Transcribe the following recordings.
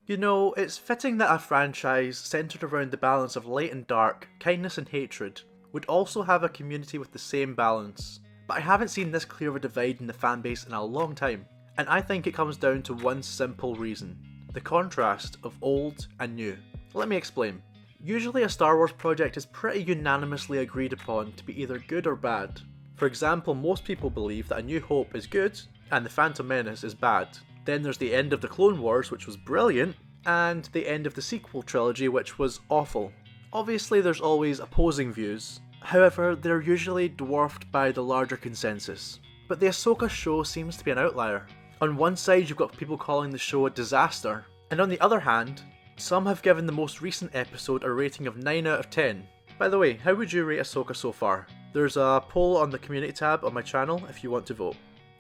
You know, it's fitting that a franchise centered around the balance of light and dark, kindness and hatred, would also have a community with the same balance. But I haven't seen this clear of a divide in the fanbase in a long time, and I think it comes down to one simple reason: the contrast of old and new. Let me explain. Usually a Star Wars project is pretty unanimously agreed upon to be either good or bad. For example, most people believe that A New Hope is good and The Phantom Menace is bad. Then there's the end of the Clone Wars, which was brilliant, and the end of the sequel trilogy, which was awful. Obviously there's always opposing views, however they're usually dwarfed by the larger consensus. But the Ahsoka show seems to be an outlier. On one side you've got people calling the show a disaster, and on the other hand, some have given the most recent episode a rating of 9 out of 10. By the way, how would you rate Ahsoka so far? There's a poll on the community tab on my channel if you want to vote.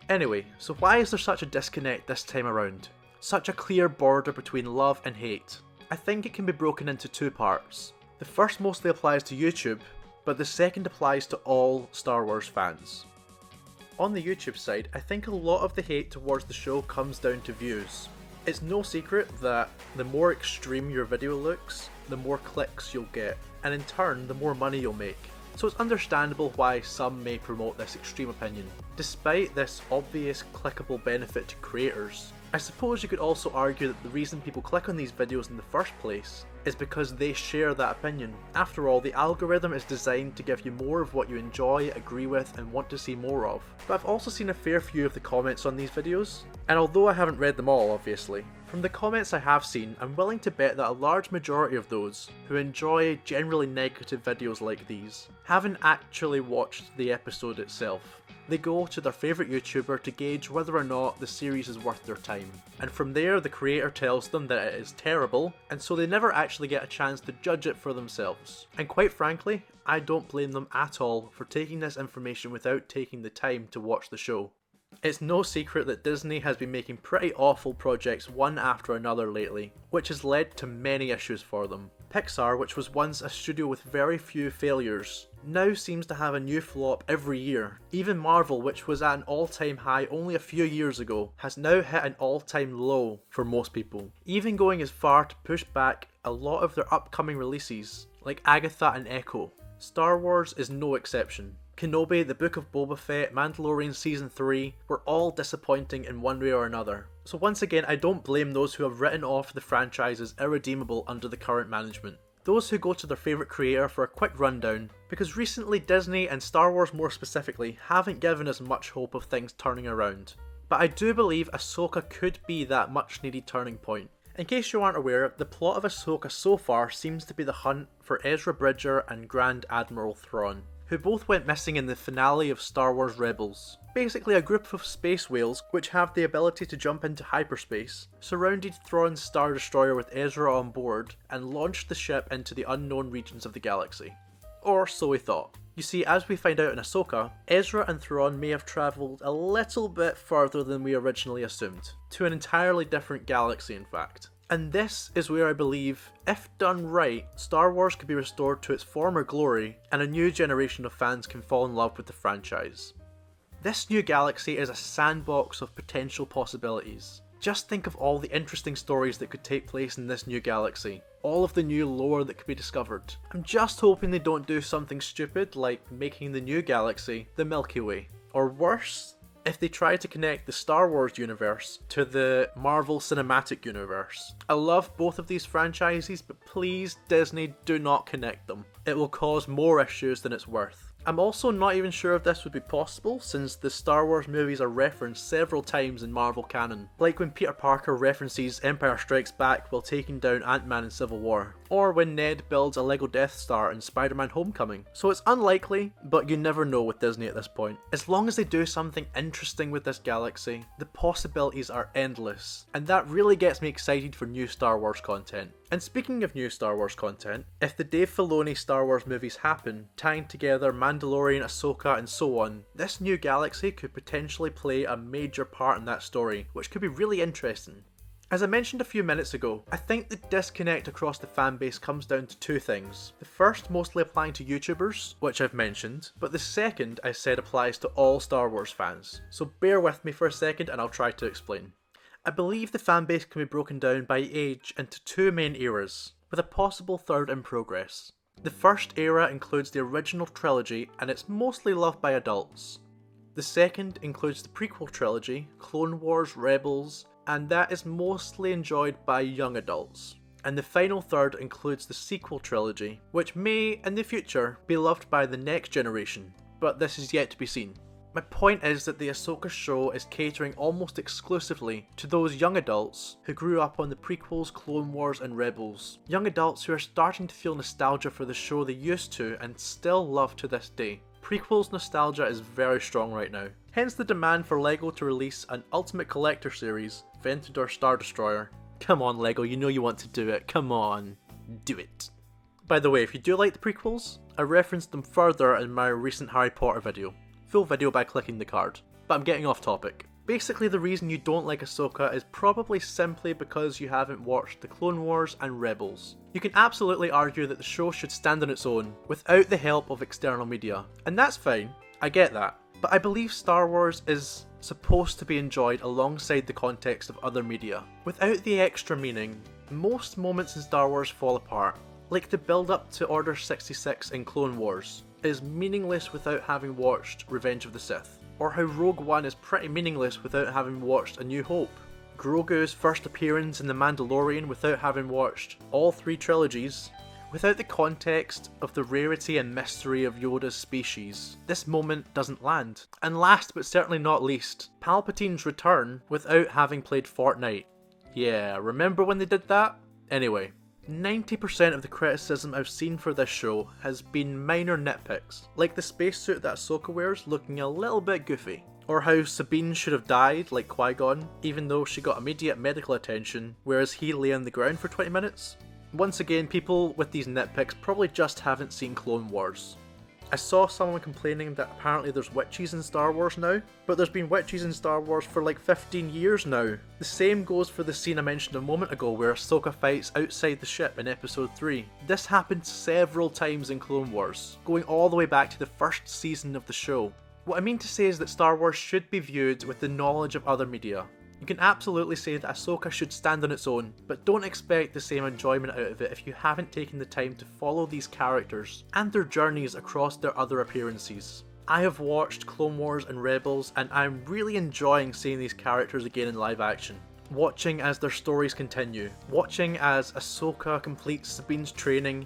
Anyway, so why is there such a disconnect this time around? Such a clear border between love and hate? I think it can be broken into two parts. The first mostly applies to YouTube, but the second applies to all Star Wars fans. On the YouTube side, I think a lot of the hate towards the show comes down to views. It's no secret that the more extreme your video looks, the more clicks you'll get, and in turn, the more money you'll make. So it's understandable why some may promote this extreme opinion. Despite this obvious clickable benefit to creators, I suppose you could also argue that the reason people click on these videos in the first place is because they share that opinion. After all, the algorithm is designed to give you more of what you enjoy, agree with, and want to see more of. But I've also seen a fair few of the comments on these videos, and although I haven't read them all obviously, from the comments I have seen, I'm willing to bet that a large majority of those who enjoy generally negative videos like these haven't actually watched the episode itself. They go to their favourite YouTuber to gauge whether or not the series is worth their time, and from there the creator tells them that it is terrible, and so they never actually get a chance to judge it for themselves. And quite frankly, I don't blame them at all for taking this information without taking the time to watch the show. It's no secret that Disney has been making pretty awful projects one after another lately, which has led to many issues for them. Pixar, which was once a studio with very few failures, now seems to have a new flop every year. Even Marvel, which was at an all-time high only a few years ago, has now hit an all-time low for most people, even going as far to push back a lot of their upcoming releases, like Agatha and Echo. Star Wars is no exception. Kenobi, The Book of Boba Fett, Mandalorian Season 3 were all disappointing in one way or another. So once again, I don't blame those who have written off the franchise as irredeemable under the current management. Those who go to their favourite creator for a quick rundown, because recently Disney, and Star Wars more specifically, haven't given us much hope of things turning around. But I do believe Ahsoka could be that much needed turning point. In case you aren't aware, the plot of Ahsoka so far seems to be the hunt for Ezra Bridger and Grand Admiral Thrawn, who both went missing in the finale of Star Wars Rebels. Basically a group of space whales which have the ability to jump into hyperspace, surrounded Thrawn's Star Destroyer with Ezra on board and launched the ship into the unknown regions of the galaxy. Or so we thought. You see, as we find out in Ahsoka, Ezra and Thrawn may have travelled a little bit further than we originally assumed, to an entirely different galaxy in fact. And this is where I believe, if done right, Star Wars could be restored to its former glory and a new generation of fans can fall in love with the franchise. This new galaxy is a sandbox of potential possibilities. Just think of all the interesting stories that could take place in this new galaxy, all of the new lore that could be discovered. I'm just hoping they don't do something stupid like making the new galaxy the Milky Way. Or worse, if they try to connect the Star Wars universe to the Marvel Cinematic Universe. I love both of these franchises, but please Disney, do not connect them. It will cause more issues than it's worth. I'm also not even sure if this would be possible, since the Star Wars movies are referenced several times in Marvel canon, like when Peter Parker references Empire Strikes Back while taking down Ant-Man in Civil War, or when Ned builds a Lego Death Star in Spider-Man Homecoming. So it's unlikely, but you never know with Disney at this point. As long as they do something interesting with this galaxy, the possibilities are endless, and that really gets me excited for new Star Wars content. And speaking of new Star Wars content, if the Dave Filoni Star Wars movies happen, tying together Mandalorian, Ahsoka and so on, this new galaxy could potentially play a major part in that story, which could be really interesting. As I mentioned a few minutes ago, I think the disconnect across the fanbase comes down to two things. The first mostly applying to YouTubers, which I've mentioned, but the second I said applies to all Star Wars fans. So bear with me for a second and I'll try to explain. I believe the fanbase can be broken down by age into two main eras, with a possible third in progress. The first era includes the original trilogy and it's mostly loved by adults. The second includes the prequel trilogy, Clone Wars, Rebels, and that is mostly enjoyed by young adults. And the final third includes the sequel trilogy, which may, in the future, be loved by the next generation, but this is yet to be seen. My point is that the Ahsoka show is catering almost exclusively to those young adults who grew up on the prequels, Clone Wars and Rebels. Young adults who are starting to feel nostalgia for the show they used to and still love to this day. Prequels nostalgia is very strong right now, hence the demand for LEGO to release an Ultimate Collector series, Ventress Star Destroyer. Come on LEGO, you know you want to do it, come on, do it. By the way, if you do like the prequels, I referenced them further in my recent Harry Potter video. Full video by clicking the card. But I'm getting off topic. Basically the reason you don't like Ahsoka is probably simply because you haven't watched the Clone Wars and Rebels. You can absolutely argue that the show should stand on its own, without the help of external media. And that's fine, I get that. But I believe Star Wars is supposed to be enjoyed alongside the context of other media. Without the extra meaning, most moments in Star Wars fall apart. Like the build up to Order 66 in Clone Wars is meaningless without having watched Revenge of the Sith. Or how Rogue One is pretty meaningless without having watched A New Hope. Grogu's first appearance in The Mandalorian without having watched all three trilogies. Without the context of the rarity and mystery of Yoda's species, this moment doesn't land. And last but certainly not least, Palpatine's return without having played Fortnite. Yeah, remember when they did that? Anyway, 90% of the criticism I've seen for this show has been minor nitpicks, like the spacesuit that Ahsoka wears looking a little bit goofy, or how Sabine should have died like Qui-Gon, even though she got immediate medical attention, whereas he lay on the ground for 20 minutes. Once again, people with these nitpicks probably just haven't seen Clone Wars. I saw someone complaining that apparently there's witches in Star Wars now, but there's been witches in Star Wars for like 15 years now. The same goes for the scene I mentioned a moment ago where Ahsoka fights outside the ship in episode 3. This happened several times in Clone Wars, going all the way back to the first season of the show. What I mean to say is that Star Wars should be viewed with the knowledge of other media. You can absolutely say that Ahsoka should stand on its own, but don't expect the same enjoyment out of it if you haven't taken the time to follow these characters and their journeys across their other appearances. I have watched Clone Wars and Rebels and I'm really enjoying seeing these characters again in live action. Watching as their stories continue, watching as Ahsoka completes Sabine's training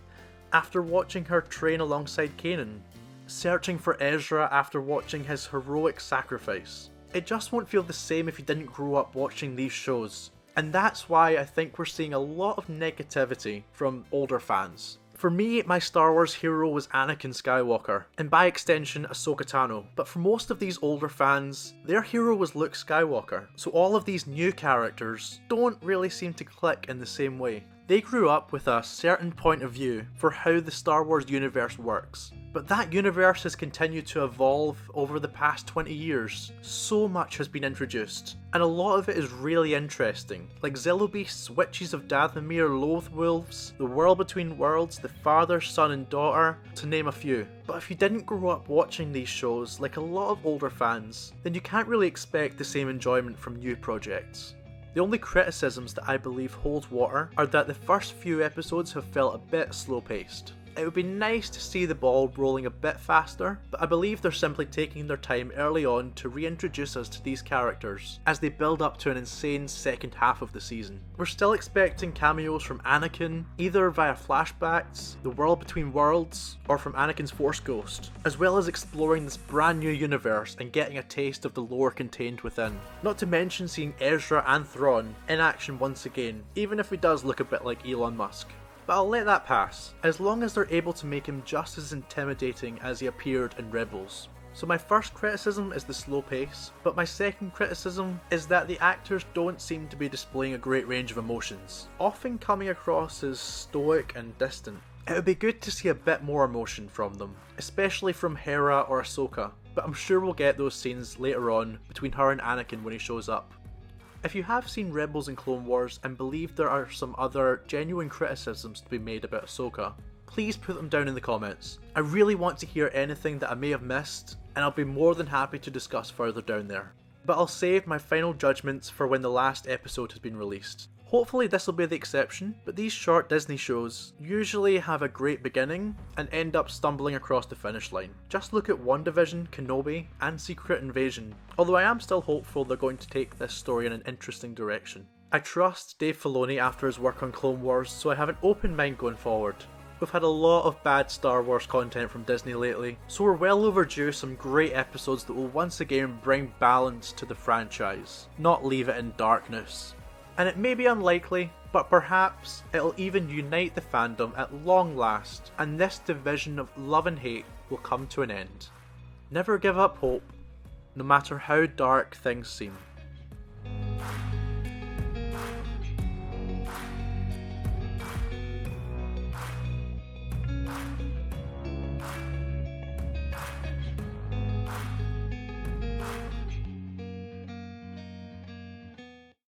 after watching her train alongside Kanan, searching for Ezra after watching his heroic sacrifice. It just won't feel the same if you didn't grow up watching these shows. And that's why I think we're seeing a lot of negativity from older fans. For me, my Star Wars hero was Anakin Skywalker, and by extension Ahsoka Tano. But for most of these older fans, their hero was Luke Skywalker. So all of these new characters don't really seem to click in the same way. They grew up with a certain point of view for how the Star Wars universe works. But that universe has continued to evolve over the past 20 years. So much has been introduced, and a lot of it is really interesting, like Zillobeasts, Witches of Dathomir, Loathwolves, The World Between Worlds, The Father, Son and Daughter, to name a few. But if you didn't grow up watching these shows, like a lot of older fans, then you can't really expect the same enjoyment from new projects. The only criticisms that I believe hold water are that the first few episodes have felt a bit slow-paced. It would be nice to see the ball rolling a bit faster, but I believe they're simply taking their time early on to reintroduce us to these characters as they build up to an insane second half of the season. We're still expecting cameos from Anakin, either via flashbacks, The World Between Worlds, or from Anakin's Force Ghost, as well as exploring this brand new universe and getting a taste of the lore contained within. Not to mention seeing Ezra and Thrawn in action once again, even if he does look a bit like Elon Musk. But I'll let that pass, as long as they're able to make him just as intimidating as he appeared in Rebels. So my first criticism is the slow pace, but my second criticism is that the actors don't seem to be displaying a great range of emotions, often coming across as stoic and distant. It would be good to see a bit more emotion from them, especially from Hera or Ahsoka, but I'm sure we'll get those scenes later on between her and Anakin when he shows up. If you have seen Rebels and Clone Wars and believe there are some other genuine criticisms to be made about Ahsoka, please put them down in the comments. I really want to hear anything that I may have missed, and I'll be more than happy to discuss further down there. but I'll save my final judgments for when the last episode has been released. Hopefully this will be the exception, but these short Disney shows usually have a great beginning and end up stumbling across the finish line. Just look at WandaVision, Kenobi, and Secret Invasion, although I am still hopeful they're going to take this story in an interesting direction. I trust Dave Filoni after his work on Clone Wars, so I have an open mind going forward. We've had a lot of bad Star Wars content from Disney lately, so we're well overdue some great episodes that will once again bring balance to the franchise, not leave it in darkness. And it may be unlikely, but perhaps it'll even unite the fandom at long last, and this division of love and hate will come to an end. Never give up hope, no matter how dark things seem.